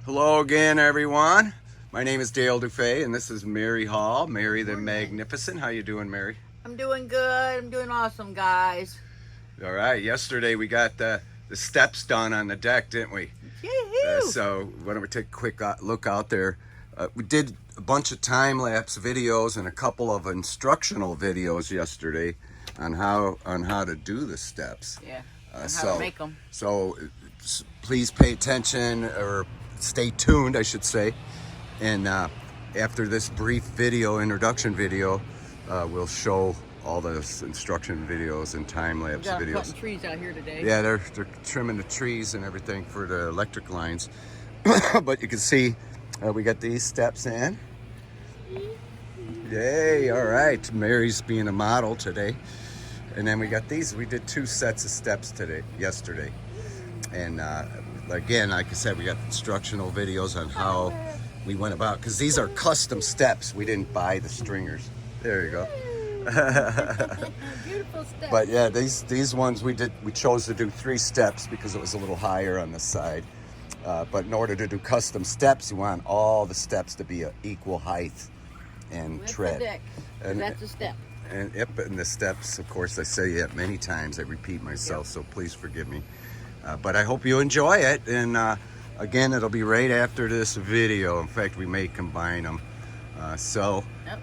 Hello again, everyone. My name is Dale DuFay, and this is Mary Hall, Mary the Morning. Magnificent. How you doing, Mary? I'm doing good. I'm doing awesome, guys. All right. Yesterday we got the steps done on the deck, didn't we? Yee-hoo! So why don't we take a quick look out there? We did a bunch of time-lapse videos and a couple of instructional videos yesterday on how to do the steps. Yeah. And how to make them. So please pay attention, or stay tuned, I should say. And after this brief introduction video, we'll show all the instruction videos and time-lapse Got videos. cutting trees out here today. Yeah, they're trimming the trees and everything for the electric lines. But you can see we got these steps in. Yay, all right. Mary's being a model today. And then we got these. We did 2 sets of steps yesterday. And again, like I said, we got instructional videos on how we went about, because these are custom steps. We didn't buy the stringers. There you go. Beautiful steps. But yeah, these ones we chose to do 3 steps because it was a little higher on the side. But in order to do custom steps, you want all the steps to be an equal height and That's tread. the deck. And That's a step. And the steps, of course, I say it many times. I repeat myself, so please forgive me. But I hope you enjoy it. And again, it'll be right after this video. In fact, we may combine them.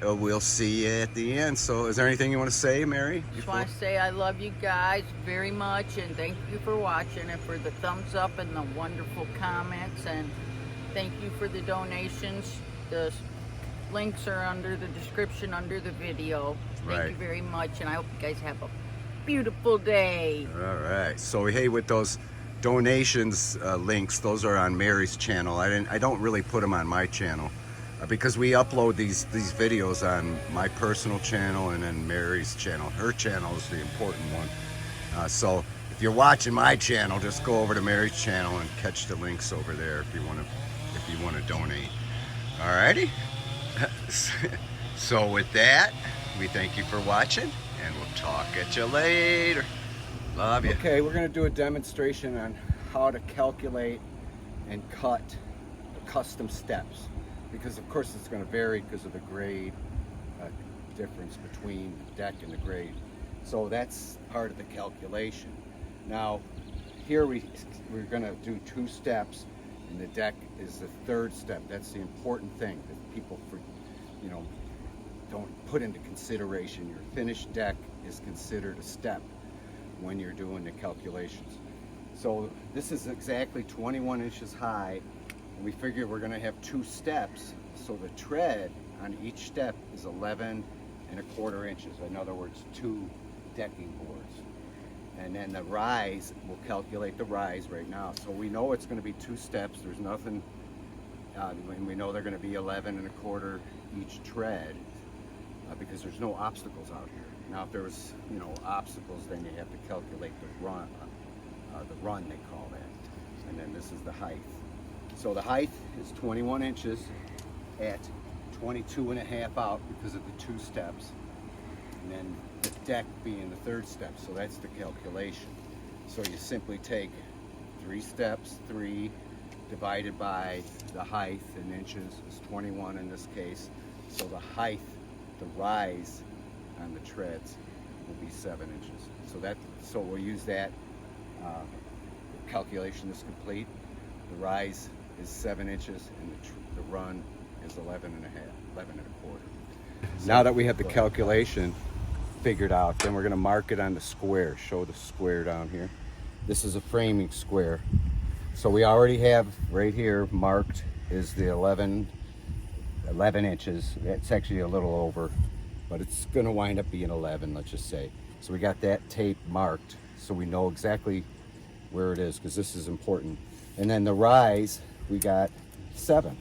We'll see you at the end. So is there anything you want to say, Mary? Just want to say I love you guys very much, and thank you for watching and for the thumbs up and the wonderful comments, and thank you for the donations. The links are under the description under the video. Thank you very much, and I hope you guys have a beautiful day. All right. So hey, with those donations links, those are on Mary's channel. I don't really put them on my channel because we upload these videos on my personal channel and then Mary's channel. Her channel is the important one. So if you're watching my channel, just go over to Mary's channel and catch the links over there if you want to donate. All righty. So with that, we thank you for watching, and we'll talk at you later. Love you. Okay, we're going to do a demonstration on how to calculate and cut the custom steps, because of course it's going to vary because of the grade difference between the deck and the grade. So that's part of the calculation. Now here we're going to do 2 steps, and the deck is the 3rd step. That's the important thing that people don't put into consideration. Your finished deck is considered a step when you're doing the calculations. So this is exactly 21 inches high, and we figure we're going to have 2 steps, so the tread on each step is 11¼ inches. In other words, 2 decking boards. And then the rise, we'll calculate the rise right now. So we know it's going to be 2 steps. There's nothing, and we know they're going to be 11¼ each tread because there's no obstacles out here. Now, if there was, obstacles, then you have to calculate the run they call that. And then this is the height. So the height is 21 inches at 22½ out because of the 2 steps. And then the deck being the 3rd step, so that's the calculation. So you simply take 3 steps, 3 divided by the height in inches is 21 in this case. So the height, the rise on the treads will be 7 inches. So we'll use that. The calculation is complete. The rise is 7 inches, and the run is 11². Now that we have the calculation figured out, then we're going to mark it on the square. Show the square down here. This is a framing square. So we already have right here marked is the 11 inches. It's actually a little over, but it's going to wind up being 11, let's just say. So we got that tape marked, so we know exactly where it is, because this is important. And then the rise, we got 7.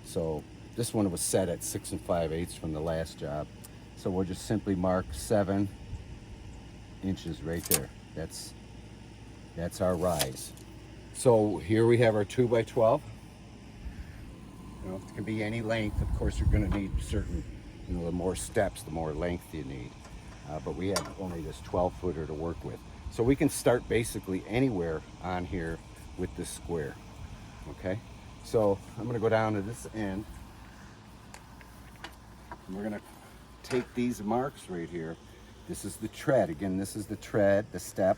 So this one was set at 6 5/8 from the last job. So we'll just simply mark 7 inches right there. That's our rise. So here we have our 2x12. It can be any length. Of course, you're going to need certain, the more steps, the more length you need. But we have only this 12-footer to work with. So we can start basically anywhere on here with this square. Okay? So I'm going to go down to this end. And we're going to take these marks right here. This is the tread. Again, this is the tread, the step,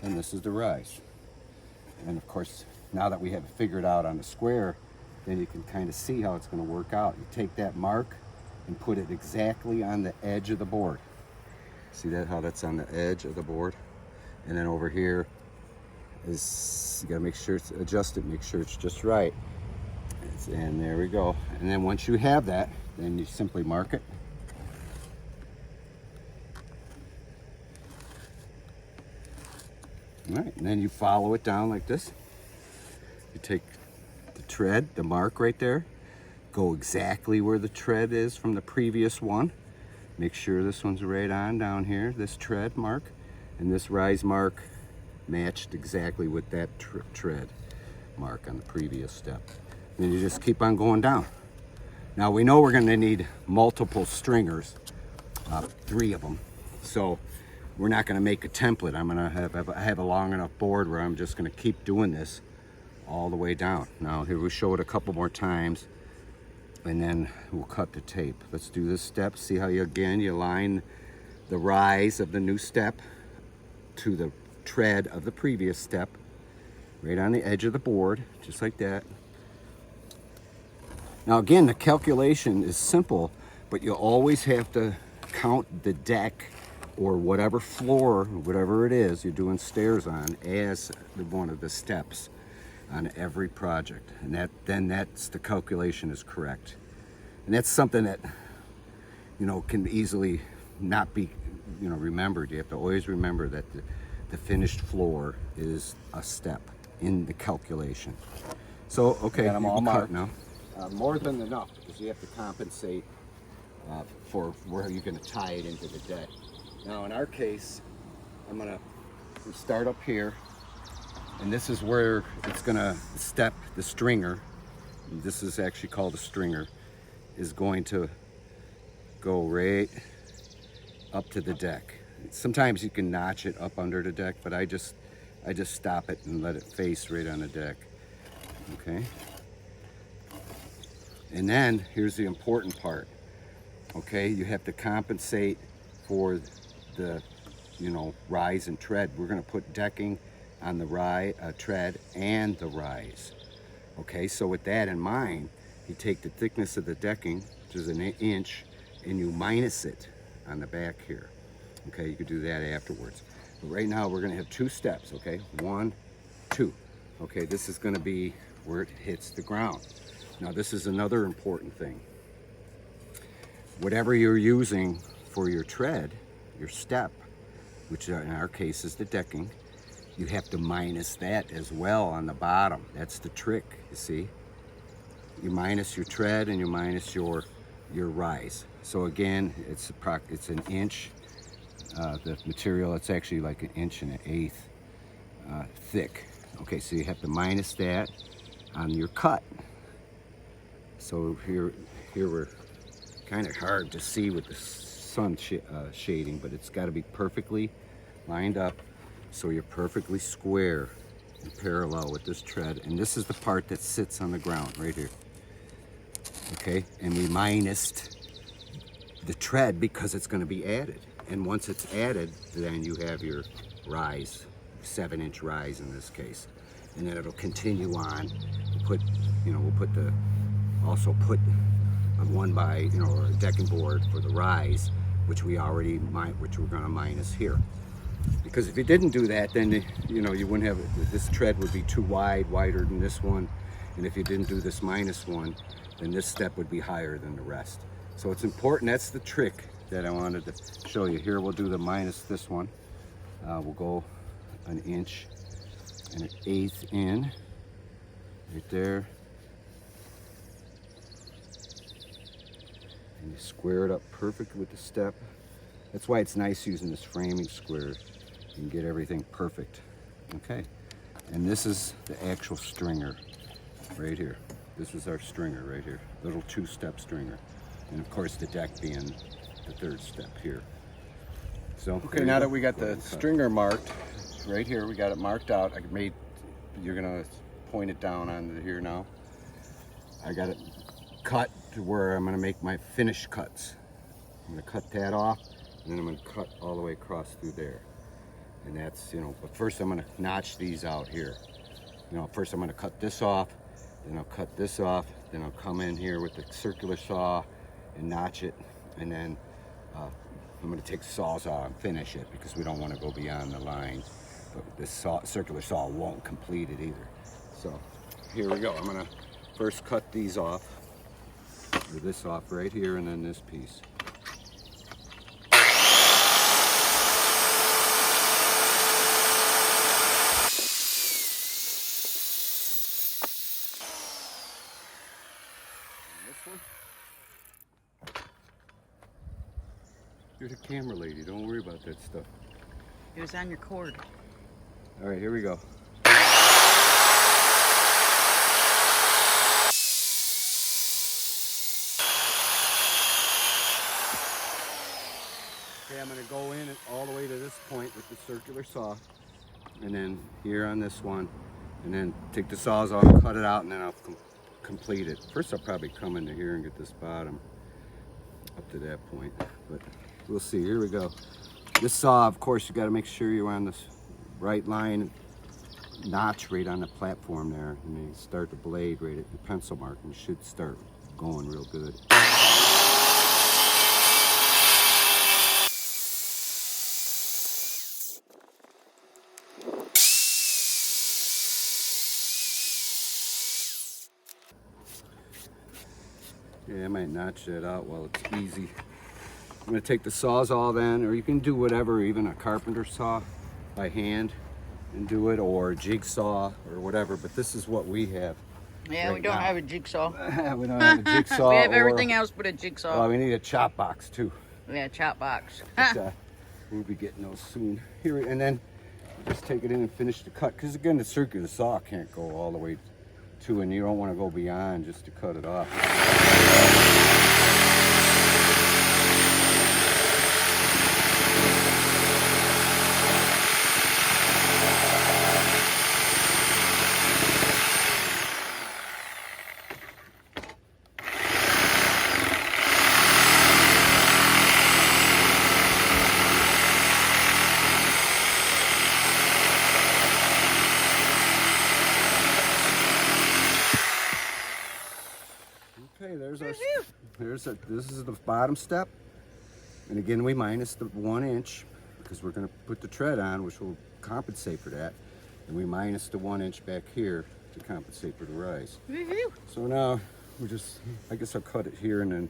and this is the rise. And of course, now that we have it figured out on the square, then you can kind of see how it's going to work out. You take that mark and put it exactly on the edge of the board. See that, how that's on the edge of the board? And then over here is, you got to make sure it's adjusted, make sure it's just right. And there we go. And then once you have that, then you simply mark it. All right, and then you follow it down like this. You take the tread, the mark right there, go exactly where the tread is from the previous one. Make sure this one's right on down here, this tread mark, and this rise mark matched exactly with that tread mark on the previous step. Then you just keep on going down. Now we know we're going to need multiple stringers, 3 of them. So we're not going to make a template. I'm going to have a long enough board where I'm just going to keep doing this all the way down. Now here we'll show it a couple more times, and then we'll cut the tape. Let's do this step. See how you align the rise of the new step to the tread of the previous step, right on the edge of the board, just like that. Now again, the calculation is simple, but you always have to count the deck or whatever floor, whatever it is you're doing stairs on, as one of the steps on every project. And then that's the calculation is correct. And that's something that, you know, can easily not be, you know, remembered. You have to always remember that the finished floor is a step in the calculation. So, okay, I'm all marked now. More than enough, because you have to compensate for where you're going to tie it into the deck. Now in our case, I'm going to start up here, and this is where it's going to step, the stringer, this is actually called a stringer, is going to go right up to the deck. Sometimes you can notch it up under the deck, but I just stop it and let it face right on the deck. Okay. And then here's the important part. Okay, you have to compensate for the, you know, rise and tread. We're going to put decking on the tread and the rise. Okay, so with that in mind, you take the thickness of the decking, which is 1 inch, and you minus it on the back here. Okay, you could do that afterwards. But right now we're going to have 2 steps. Okay, 1, 2. Okay, this is going to be where it hits the ground. Now this is another important thing. Whatever you're using for your tread, your step, which in our case is the decking, you have to minus that as well on the bottom. That's the trick, you see. You minus your tread and you minus your rise. So again, it's 1 inch. The material, it's actually like 1 1/8 inches thick. Okay, so you have to minus that on your cut. So here we're kind of hard to see with the sun shading, but it's got to be perfectly lined up so you're perfectly square and parallel with this tread. And this is the part that sits on the ground right here. Okay, and we minused the tread because it's going to be added. And once it's added, then you have your rise, 7-inch rise in this case. And then it'll continue on. Also put a 1x, you know, or a decking board for the rise, which we're going to minus here. Because if you didn't do that, then you wouldn't have, this tread would be too wider than this one. And if you didn't do this -1, then this step would be higher than the rest. So it's important. That's the trick that I wanted to show you. Here we'll do the minus this one. We'll go 1 inch and 1/8 in right there. And you square it up perfect with the step. That's why it's nice using this framing square. You can get everything perfect. Okay, and this is the actual stringer right here. This is our stringer right here, little 2-step stringer. And of course the deck being the 3rd step here. So okay, now that we got the stringer marked right here, we got it marked out. You're gonna point it down on here now. I got it cut to where I'm going to make my finish cuts. I'm going to cut that off, and then I'm going to cut all the way across through there. And that's, but first I'm going to notch these out here. First I'm going to cut this off, then I'll cut this off, then I'll come in here with the circular saw and notch it, and then I'm going to take the sawzall and finish it because we don't want to go beyond the line. But this circular saw won't complete it either. So here we go. I'm going to first cut these off, or this off right here, and then this piece. You're the camera lady, don't worry about that stuff. It was on your cord. All right, here we go. Okay, I'm gonna go in all the way to this point with the circular saw, and then here on this one, and then take the sawzall and cut it out, and then I'll complete it. First I'll probably come into here and get this bottom up to that point, but we'll see. Here we go. This saw, of course, you got to make sure you're on this right line notch right on the platform there, and then you start the blade right at the pencil mark, and you should start going real good. Yeah, I might notch that out while it's easy. I'm going to take the sawzall then, or you can do whatever, even a carpenter saw by hand and do it, or a jigsaw or whatever, but this is what we have. Yeah, right we don't now. have a jigsaw. We don't have a jigsaw. We have everything else but a jigsaw. Well, we need a chop box too. Yeah, chop box. But, we'll be getting those soon. Here, and then just take it in and finish the cut, because again, the circular saw can't go all the way to, and you don't want to go beyond just to cut it off. Okay, this is the bottom step, and again we minus the 1 inch because we're going to put the tread on, which will compensate for that, and we minus the 1 inch back here to compensate for the rise. So now we're just, I guess I'll cut it here and then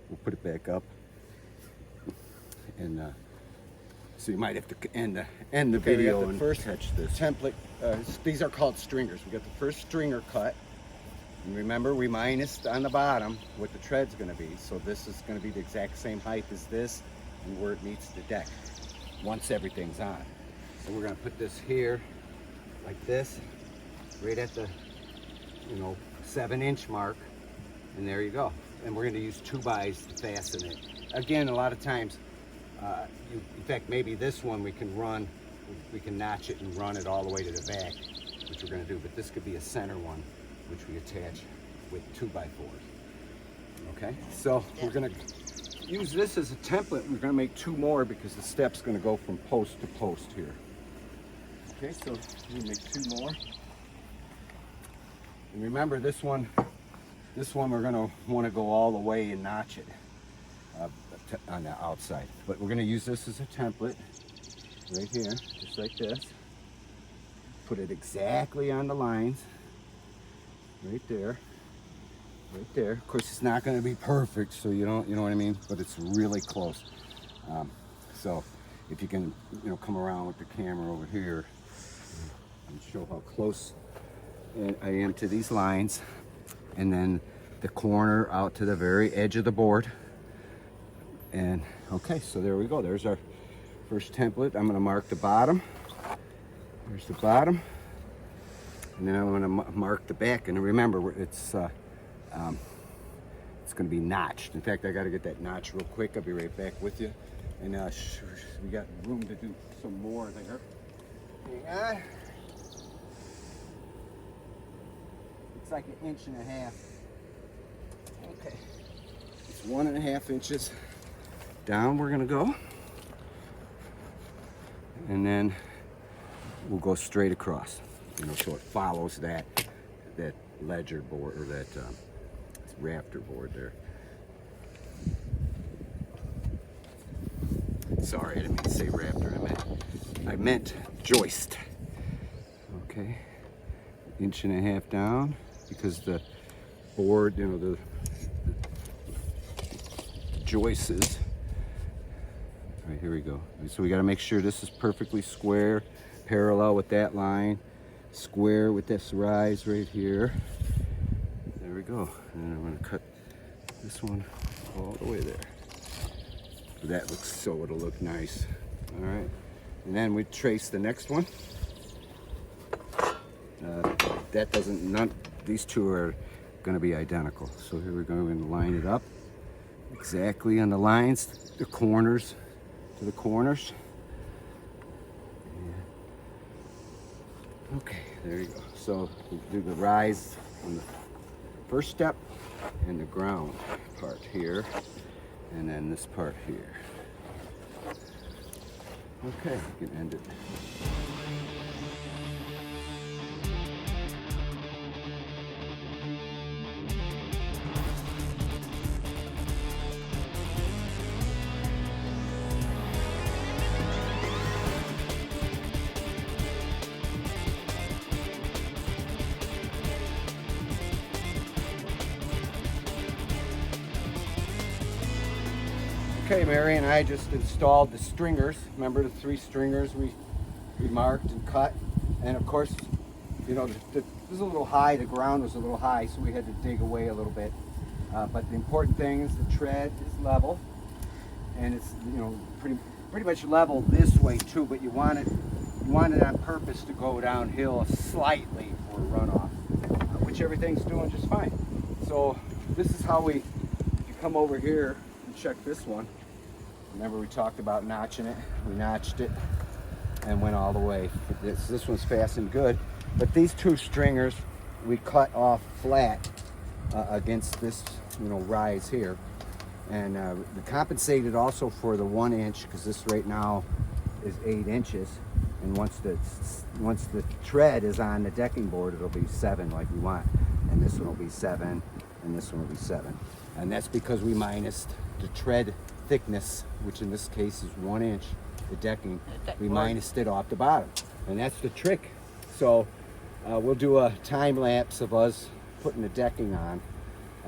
we'll put it back up, and so you might have to end the video and first catch this template. These are called stringers. We got the first stringer cut. And remember, we minused on the bottom what the tread's going to be, so this is going to be the exact same height as this and where it meets the deck once everything's on. So we're going to put this here like this, right at the 7-inch mark, and there you go. And we're going to use 2-bys to fasten it. Again, a lot of times, in fact, maybe this one we can notch it and run it all the way to the back, which we're going to do, but this could be a center one, which we attach with 2x4s. Okay, so we're going to use this as a template. We're going to make 2 more because the step's going to go from post to post here. Okay, so we make 2 more. And remember, this one we're going to want to go all the way and notch it on the outside. But we're going to use this as a template right here, just like this. Put it exactly on the lines. Right there, right there. Of course, it's not going to be perfect, so you know what I mean, but it's really close. So if you can, come around with the camera over here and show how close I am to these lines, and then the corner out to the very edge of the board. And okay, so there we go. There's our first template. I'm going to mark the bottom. There's the bottom. And then I'm going to mark the back, and remember, it's going to be notched. In fact, I got to get that notch real quick. I'll be right back with you. And we got room to do some more there. Hang on. It's like 1.5 inches Okay, it's 1.5 inches down we're gonna go, and then we'll go straight across, you know, so it follows that ledger board, or that rafter board there. Sorry, I didn't mean to say rafter, I meant joist. Okay, 1.5 inches down, because the board, you know, the joists. All right, here we go. So we got to make sure this is perfectly square, parallel with that line, square with this rise right here. There we go. And I'm going to cut this one all the way there. That looks, so it'll look nice. All right, and then we trace the next one. That doesn't, these two are going to be identical. So here we go, we're going to line it up exactly on the lines, the corners to the corners. Okay, there you go. So we do the rise on the first step and the ground part here, and then this part here. Okay, you can end it. Okay, Mary and I just installed the stringers. Remember the 3 stringers we marked and cut? And of course, you know, this was a little high, the ground was a little high, so we had to dig away a little bit. But the important thing is the tread is level, and it's, you know, pretty much level this way too, but you want it on purpose to go downhill slightly for a runoff, which everything's doing just fine. So this is how if you come over here and check this one. Remember we talked about notching it. We notched it and went all the way. This one's fastened good, but these 2 stringers we cut off flat against this, you know, rise here, and we compensated also for the 1 inch, because this right now is 8 inches, and once the tread is on the decking board, it'll be 7 like we want, and this one will be 7, and this one will be 7, and that's because we minused the tread thickness, which in this case is 1 inch, the decking. We minused it off the bottom, and that's the trick. So we'll do a time lapse of us putting the decking on,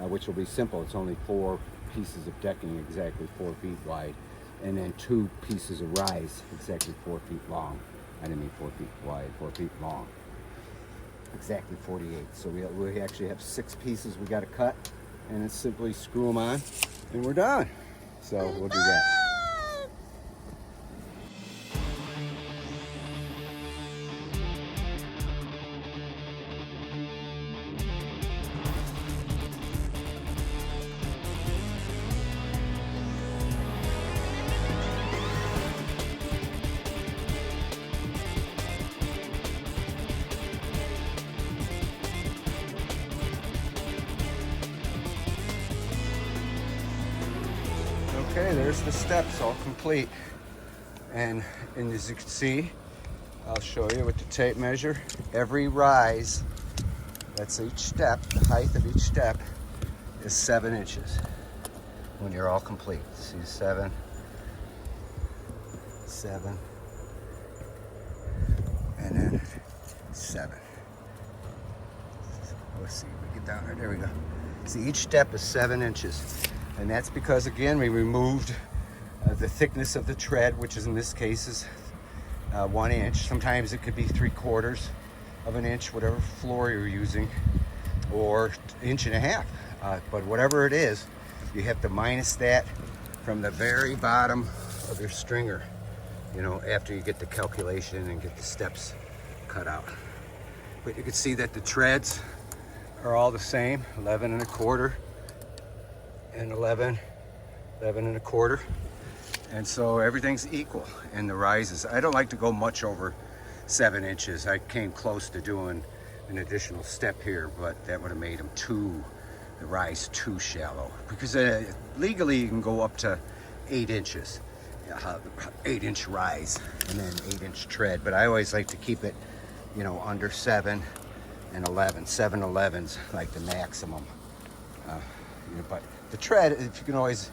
which will be simple. It's only 4 pieces of decking, exactly 4 feet wide, and then 2 pieces of rise, exactly 4 feet long. I didn't mean 4 feet wide, 4 feet long, exactly 48. So we actually have 6 pieces we got to cut, and then simply screw them on, and we're done. So we'll do that. Okay, there's the steps all complete. And as you can see, I'll show you with the tape measure, every rise, that's each step, the height of each step is 7 inches when you're all complete. See, 7, 7, and then 7. Let's see, we get down there we go. See, each step is 7 inches. And that's because, again, we removed the thickness of the tread, which is in this case is 1 inch. Sometimes it could be 3/4 of an inch, whatever floor you're using, or 1.5 inches. But whatever it is, you have to minus that from the very bottom of your stringer, you know, after you get the calculation and get the steps cut out. But you can see that the treads are all the same, 11 1/4. And 11 1/4, and so everything's equal. And the rises, I don't like to go much over 7 inches. I came close to doing an additional step here, but that would have made them too the rise too shallow, because legally you can go up to 8 inches, 8-inch rise, and then 8-inch tread. But I always like to keep it, you know, under 7 and 11. 7/11's like the maximum. You know, but the tread, if you can always,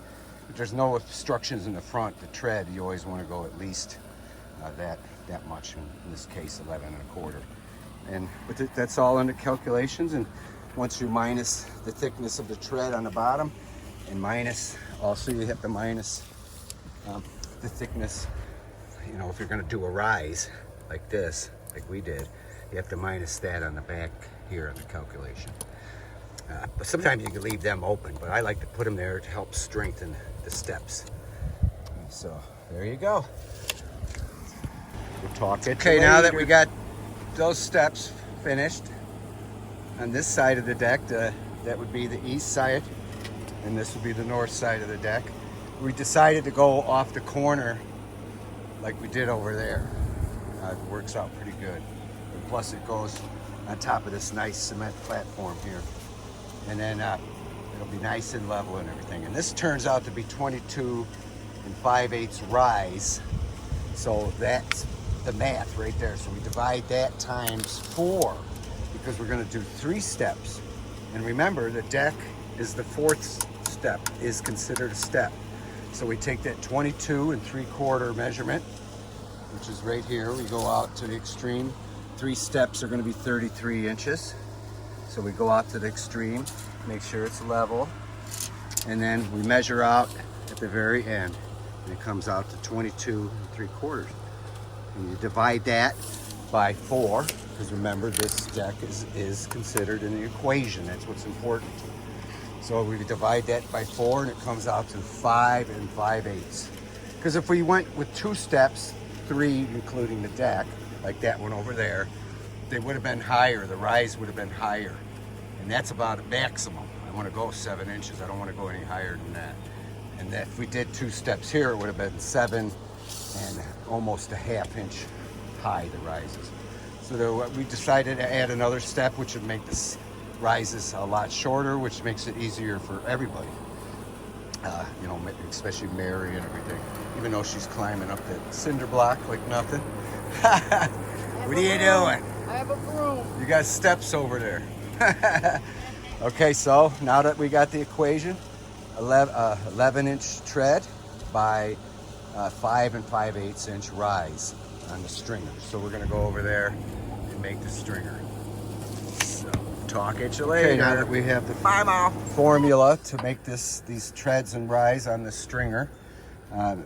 if there's no obstructions in the front, the tread, you always want to go at least that much. In this case, 11 1/4. But that's all in the calculations. And once you minus the thickness of the tread on the bottom, and minus, also you have to minus the thickness, you know, if you're going to do a rise like this, like we did, you have to minus that on the back here in the calculation. But sometimes you can leave them open, but I like to put them there to help strengthen the steps. So there you go. We'll talk it. Okay, now that we got those steps finished on this side of the deck, that would be the east side, and this would be the north side of the deck. We decided to go off the corner like we did over there. It works out pretty good. And plus it goes on top of this nice cement platform here. And then it'll be nice and level and everything. And this turns out to be 22 5/8 rise. So that's the math right there. So we divide that times 4, because we're gonna do 3 steps. And remember, the deck is the 4th step, is considered a step. So we take that 22 3/4 measurement, which is right here. We go out to the extreme. 3 steps are gonna be 33 inches. So we go out to the extreme, make sure it's level, and then we measure out at the very end, and it comes out to 22 3/4. And you divide that by 4, because remember, this deck is considered in the equation. That's what's important. So we divide that by 4, and it comes out to 5 5/8. Because if we went with 2 steps, 3 including the deck, like that one over there, they would have been higher. The rise would have been higher, and that's about a maximum. I want to go 7 inches. I don't want to go any higher than that. And that if we did 2 steps here, it would have been 7 and almost a 1/2 inch high, the rises. So we decided to add another step, which would make this rises a lot shorter, which makes it easier for everybody. You know, especially Mary and everything, even though she's climbing up that cinder block like nothing. What are you doing? I have a broom. You got steps over there. Okay, so now that we got the equation, 11-inch tread by 5 5/8 inch rise on the stringer. So we're gonna go over there and make the stringer. So talk at you later. Okay, now that we have the formula to make these treads and rise on the stringer,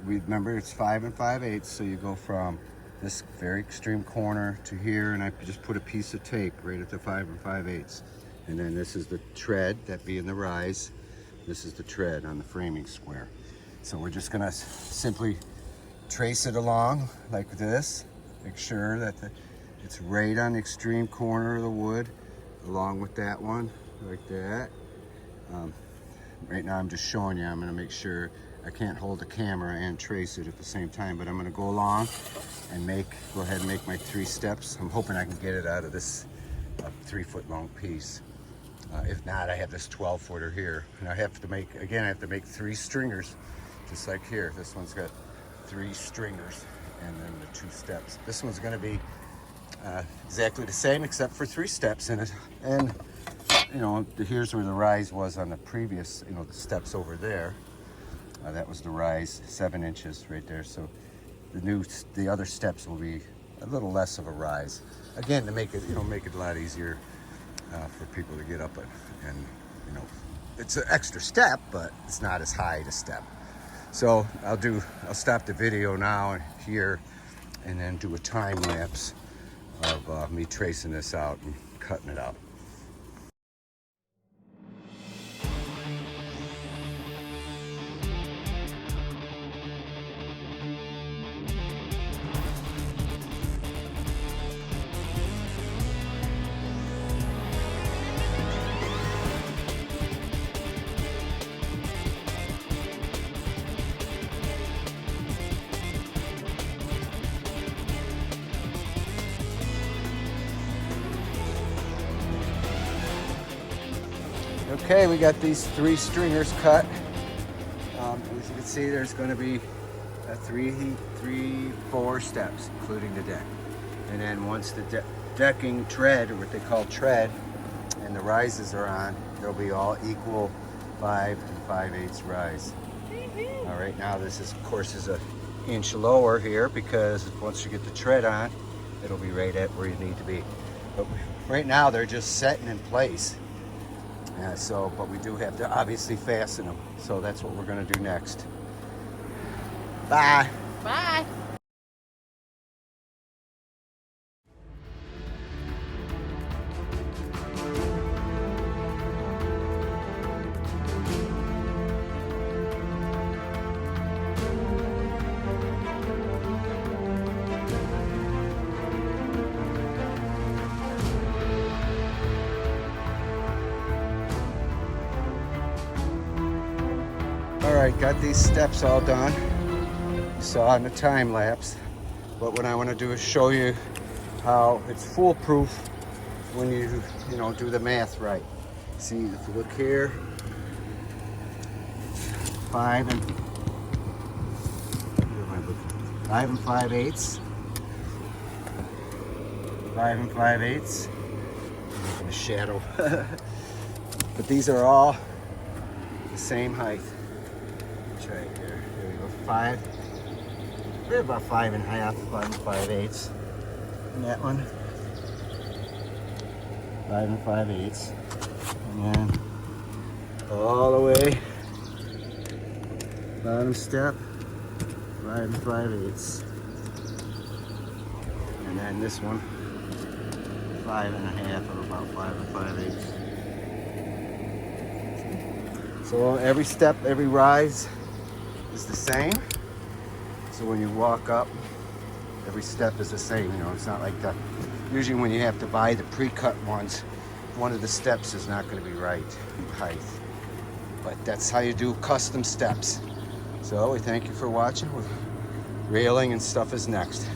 we remember it's 5 5/8. So you go from this very extreme corner to here, and I just put a piece of tape right at the 5 5/8. And then this is the tread, that being the rise. This is the tread on the framing square. So we're just gonna simply trace it along like this. Make sure that it's right on the extreme corner of the wood, along with that one, like that. Right now I'm just showing you. I'm gonna make sure I can't hold the camera and trace it at the same time, but I'm gonna go along and go ahead and make my 3 steps. I'm hoping I can get it out of this 3-foot long piece. If not, I have this 12-footer here, and I have to make 3 stringers, just like here. This one's got 3 stringers, and then the 2 steps. This one's gonna be exactly the same, except for 3 steps in it. And you know, here's where the rise was on the previous, you know, the steps over there. That was the rise, 7 inches right there. So the other steps will be a little less of a rise. Again, to make it, you know, make it a lot easier for people to get up it. And you know, it's an extra step, but it's not as high to step. So I'll stop the video now here, and then do a time lapse of me tracing this out and cutting it out. Okay, we got these 3 stringers cut. As you can see, there's going to be 4 steps, including the deck. And then once the decking tread, or what they call tread, and the rises are on, there'll be all equal 5 5/8 rise. All right, now this is, of course, is an inch lower here because once you get the tread on, it'll be right at where you need to be. But right now they're just setting in place. But we do have to obviously fasten them. So that's what we're going to do next. Bye. Bye. Alright, got these steps all done. You saw in the time lapse. But what I want to do is show you how it's foolproof when you do the math right. See, if you look here, 5 and 5/8. 5 and 5/8. I'm in the shadow. But these are all the same height. Right here. Here we go. 5. We're about 5 1/2, 5 and 5/8. And that one, 5 and 5/8. And then all the way bottom step, 5 and 5/8. And then this one, 5 1/2, or about 5 and 5/8. So every step, every rise is the same. So when you walk up, every step is the same. It's not like usually when you have to buy the pre-cut ones, one of the steps is not going to be right in height. But that's how you do custom steps. So we thank you for watching. Railing and stuff is next.